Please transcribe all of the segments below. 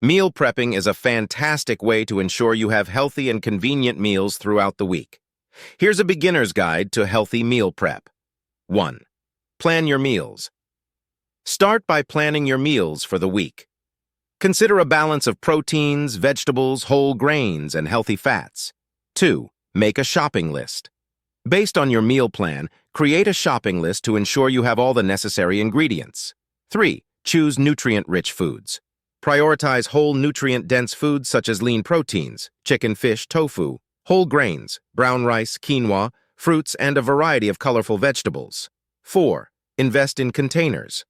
Meal prepping is a fantastic way to ensure you have healthy and convenient meals throughout the week. Here's a beginner's guide to healthy meal prep. 1. Plan your meals. Start by planning your meals for the week. Consider a balance of proteins, vegetables, whole grains, and healthy fats. 2. Make a shopping list. Based on your meal plan, create a shopping list to ensure you have all the necessary ingredients. 3. Choose nutrient-rich foods. Prioritize whole nutrient-dense foods such as lean proteins, chicken, fish, tofu, whole grains, brown rice, quinoa, fruits, and a variety of colorful vegetables. 4. Invest in containers.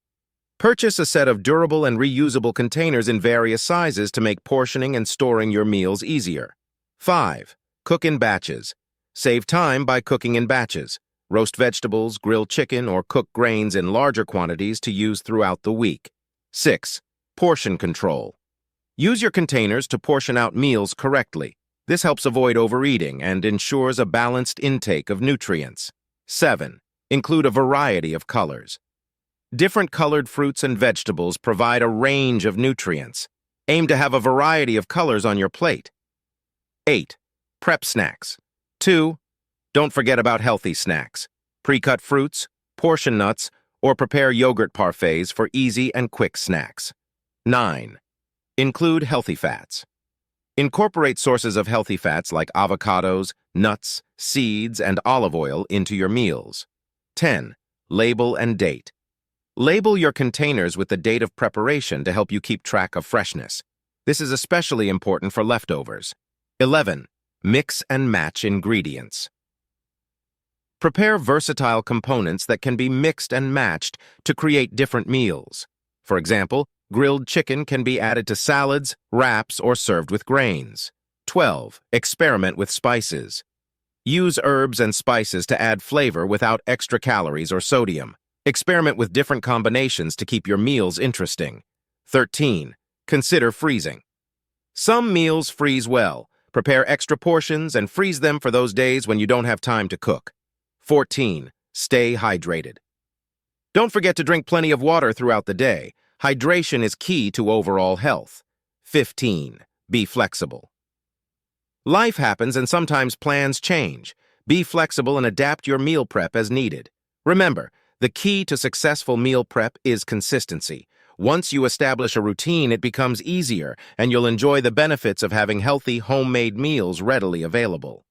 Purchase a set of durable and reusable containers in various sizes to make portioning and storing your meals easier. 5. Cook in batches. Save time by cooking in batches. Roast vegetables, grill chicken, or cook grains in larger quantities to use throughout the week. 6. Portion control. Use your containers to portion out meals correctly. This helps avoid overeating and ensures a balanced intake of nutrients. 7. Include a variety of colors. Different colored fruits and vegetables provide a range of nutrients. Aim to have a variety of colors on your plate. 8. Prep snacks. 2. Don't forget about healthy snacks. Pre-cut fruits, portion nuts, or prepare yogurt parfaits for easy and quick snacks. 9. Include healthy fats. Incorporate sources of healthy fats like avocados, nuts, seeds, and olive oil into your meals. 10. Label and date. Label your containers with the date of preparation to help you keep track of freshness. This is especially important for leftovers. 11. Mix and match ingredients. Prepare versatile components that can be mixed and matched to create different meals. For example, grilled chicken can be added to salads, wraps, or served with grains. 12. Experiment with spices. Use herbs and spices to add flavor without extra calories or sodium. Experiment with different combinations to keep your meals interesting. 13. Consider freezing. Some meals freeze well. Prepare extra portions and freeze them for those days when you don't have time to cook. 14. Stay hydrated. Don't forget to drink plenty of water throughout the day. Hydration is key to overall health. 15. Be flexible. Life happens and sometimes plans change. Be flexible and adapt your meal prep as needed. Remember, the key to successful meal prep is consistency. Once you establish a routine, it becomes easier, and you'll enjoy the benefits of having healthy, homemade meals readily available.